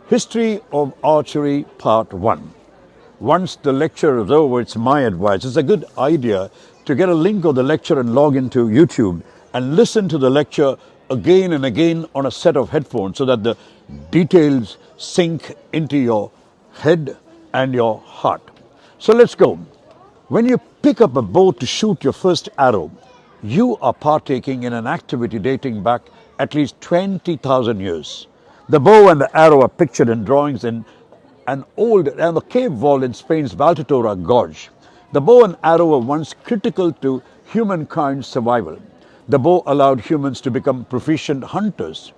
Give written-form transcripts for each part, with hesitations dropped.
History of Archery Part 1. Once the lecture is over, it's my advice. It's a good idea to get a link of the lecture and log into YouTube and listen to the lecture again and again on a set of headphones so that the details sink into your head and your heart. So let's go. When you pick up a bow to shoot your first arrow, you are partaking in an activity dating back at least 20,000 years. The bow and the arrow are pictured in drawings in an old and the cave wall in Spain's Valtorta Gorge. The bow and arrow were once critical to humankind's survival. The bow allowed humans to become proficient hunters.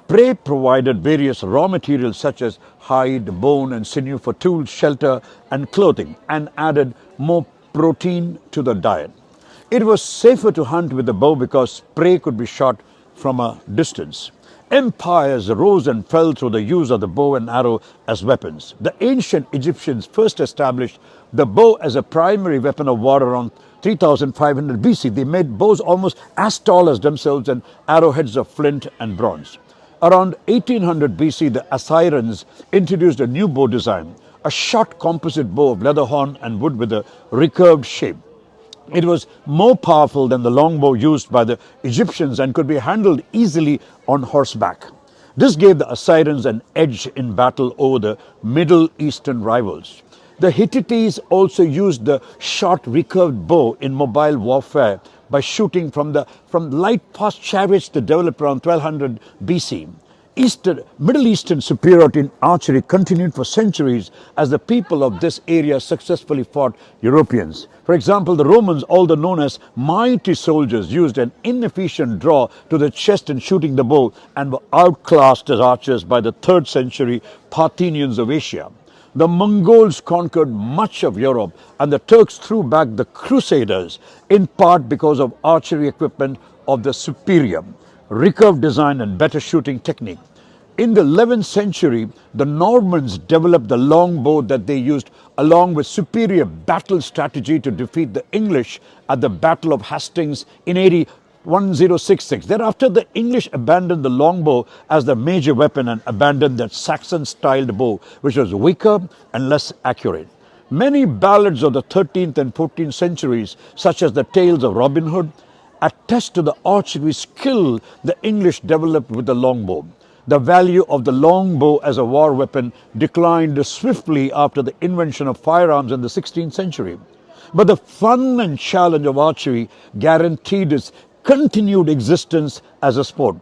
Prey provided various raw materials such as hide, bone, and sinew for tools, shelter, and clothing, and added more protein to the diet. It was safer to hunt with the bow because prey could be shot from a distance. Empires rose and fell through the use of the bow and arrow as weapons. The ancient Egyptians first established the bow as a primary weapon of war around 3500 BC. They made bows almost as tall as themselves and arrowheads of flint and bronze. Around 1800 BC, the Assyrians introduced a new bow design, a short composite bow of leather horn and wood with a recurved shape. It was more powerful than the longbow used by the Egyptians and could be handled easily on horseback. This gave the Assyrians an edge in battle over the Middle Eastern rivals. The Hittites also used the short recurved bow in mobile warfare by shooting from light fast chariots that developed around 1200 BC. Middle Eastern superiority in archery continued for centuries as the people of this area successfully fought Europeans. For example, the Romans, although known as mighty soldiers, used an inefficient draw to the chest in shooting the bow and were outclassed as archers by the 3rd century Parthians of Asia. The Mongols conquered much of Europe and the Turks threw back the Crusaders, in part because of archery equipment of the superior recurved design and better shooting technique. In the 11th century, the Normans developed the longbow that they used along with superior battle strategy to defeat the English at the Battle of Hastings in AD 1066. Thereafter, the English abandoned the longbow as the major weapon and abandoned that Saxon-styled bow, which was weaker and less accurate. Many ballads of the 13th and 14th centuries, such as the tales of Robin Hood, attest to the archery skill the English developed with the longbow. The value of the longbow as a war weapon declined swiftly after the invention of firearms in the 16th century. But the fun and challenge of archery guaranteed its continued existence as a sport.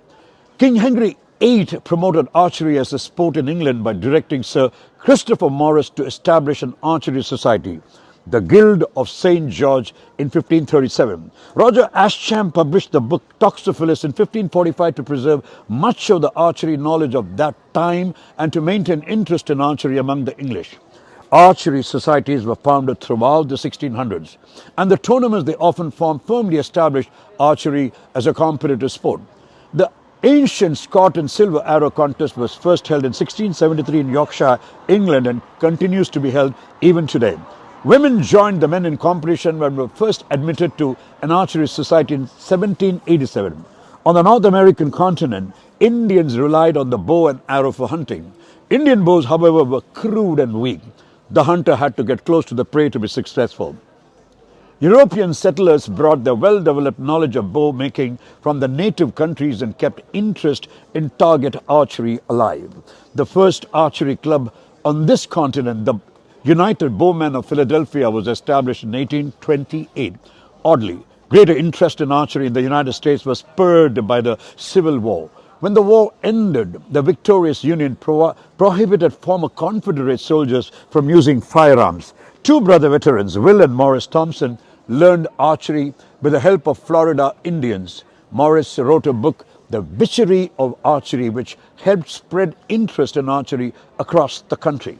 King Henry VIII promoted archery as a sport in England by directing Sir Christopher Morris to establish an archery society, the Guild of St. George, in 1537. Roger Ascham published the book Toxophilus in 1545 to preserve much of the archery knowledge of that time and to maintain interest in archery among the English. Archery societies were founded throughout the 1600s, and the tournaments they often formed firmly established archery as a competitive sport. The ancient Scott and Silver Arrow contest was first held in 1673 in Yorkshire, England, and continues to be held even today. Women joined the men in competition when were first admitted to an archery society in 1787. On the North American continent, Indians relied on the bow and arrow for hunting. Indian bows, however, were crude and weak. The hunter had to get close to the prey to be successful. European settlers brought their well-developed knowledge of bow making from the native countries and kept interest in target archery alive. The first archery club on this continent, the United Bowmen of Philadelphia, was established in 1828. Oddly, greater interest in archery in the United States was spurred by the Civil War. When the war ended, the victorious Union prohibited former Confederate soldiers from using firearms. Two brother veterans, Will and Morris Thompson, learned archery with the help of Florida Indians. Morris wrote a book, The Witchery of Archery, which helped spread interest in archery across the country.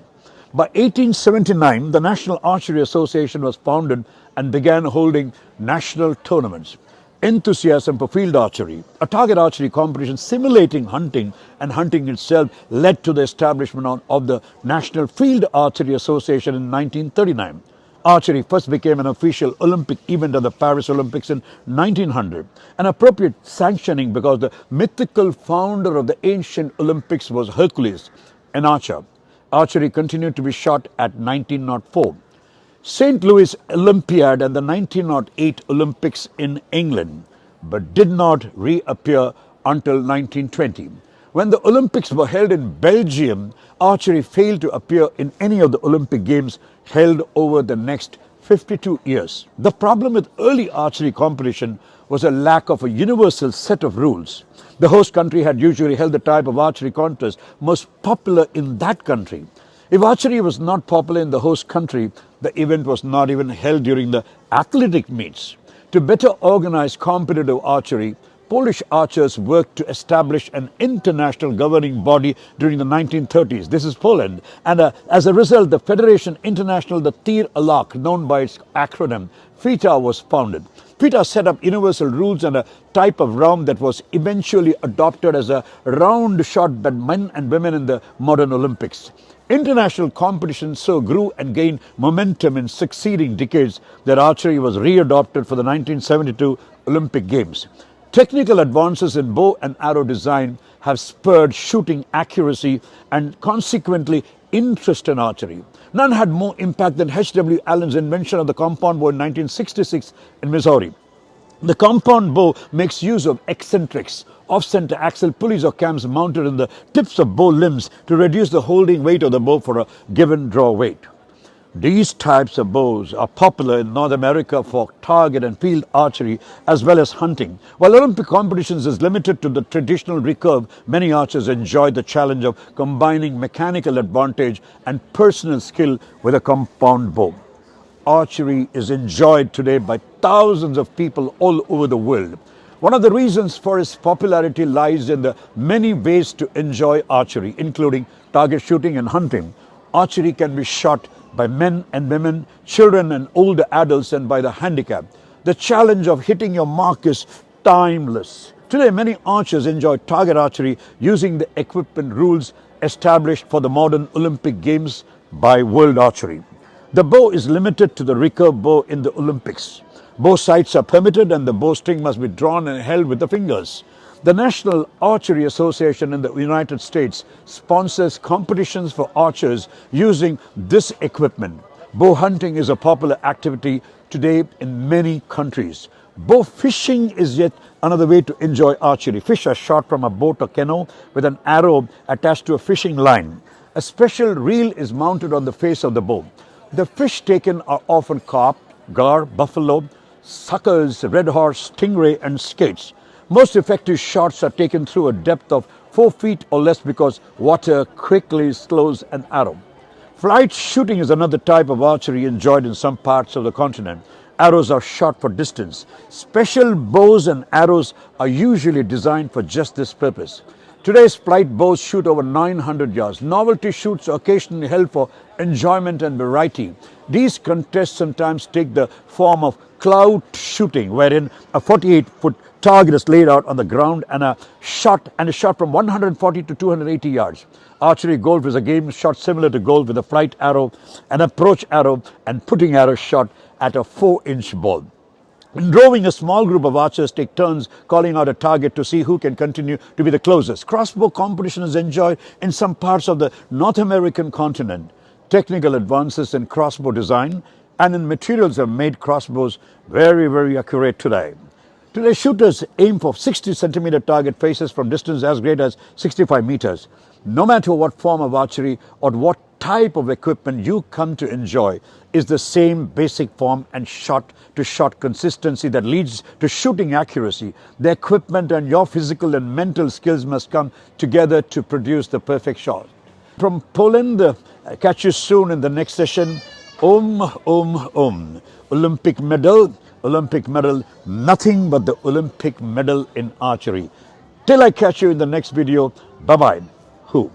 By 1879, the National Archery Association was founded and began holding national tournaments. Enthusiasm for field archery, a target archery competition simulating hunting and hunting itself, led to the establishment of the National Field Archery Association in 1939. Archery first became an official Olympic event at the Paris Olympics in 1900, an appropriate sanctioning because the mythical founder of the ancient Olympics was Hercules. an archer. Archery continued to be shot at 1904. St. Louis Olympiad and the 1908 Olympics in England, but did not reappear until 1920. When the Olympics were held in Belgium, archery failed to appear in any of the Olympic Games held over the next 52 years. The problem with early archery competition was a lack of a universal set of rules. The host country had usually held the type of archery contest most popular in that country. If archery was not popular in the host country, the event was not even held during the athletic meets. To better organize competitive archery, Polish archers worked to establish an international governing body during the 1930s. This is Poland. And as a result, the Federation International de Tir à l'Arc, known by its acronym, FITA, was founded. FITA set up universal rules and a type of round that was eventually adopted as a round shot by men and women in the modern Olympics. International competition so grew and gained momentum in succeeding decades that archery was readopted for the 1972 Olympic Games. Technical advances in bow and arrow design have spurred shooting accuracy and consequently interest in archery. None had more impact than H.W. Allen's invention of the compound bow in 1966 in Missouri. The compound bow makes use of eccentrics, off-center axle pulleys or cams mounted in the tips of bow limbs to reduce the holding weight of the bow for a given draw weight. These types of bows are popular in North America for target and field archery as well as hunting. While Olympic competitions is limited to the traditional recurve, many archers enjoy the challenge of combining mechanical advantage and personal skill with a compound bow. Archery is enjoyed today by thousands of people all over the world. One of the reasons for its popularity lies in the many ways to enjoy archery, including target shooting and hunting. Archery can be shot by men and women, children and older adults, and by the handicapped. The challenge of hitting your mark is timeless. Today, many archers enjoy target archery using the equipment rules established for the modern Olympic Games by World Archery. The bow is limited to the recurve bow in the Olympics. Bow sights are permitted and the bowstring must be drawn and held with the fingers. The National Archery Association in the United States sponsors competitions for archers using this equipment. Bow hunting is a popular activity today in many countries. Bow fishing is yet another way to enjoy archery. Fish are shot from a boat or canoe with an arrow attached to a fishing line. A special reel is mounted on the face of the bow. The fish taken are often carp, gar, buffalo, suckers, red horse, stingray, and skates. Most effective shots are taken through a depth of 4 feet or less because water quickly slows an arrow. Flight shooting is another type of archery enjoyed in some parts of the continent. Arrows are shot for distance. Special bows and arrows are usually designed for just this purpose. Today's flight bows shoot over 900 yards. Novelty shoots are occasionally held for enjoyment and variety. These contests sometimes take the form of clout shooting, wherein a 48-foot target is laid out on the ground and is shot from 140 to 280 yards. Archery golf is a game shot similar to golf with a flight arrow, an approach arrow, and putting arrow shot at a 4-inch ball. In rowing, a small group of archers take turns calling out a target to see who can continue to be the closest. Crossbow competition is enjoyed in some parts of the North American continent. Technical advances in crossbow design and in materials have made crossbows very, very accurate today. Today, shooters aim for 60-centimeter target faces from distance as great as 65 meters. No matter what form of archery or what type of equipment you come to enjoy, is the same basic form and shot-to-shot consistency that leads to shooting accuracy. The equipment and your physical and mental skills must come together to produce the perfect shot. From Poland, catch you soon in the next session. Om, Om, Om. Olympic medal, nothing but the Olympic medal in archery. Till I catch you in the next video, bye-bye. Who?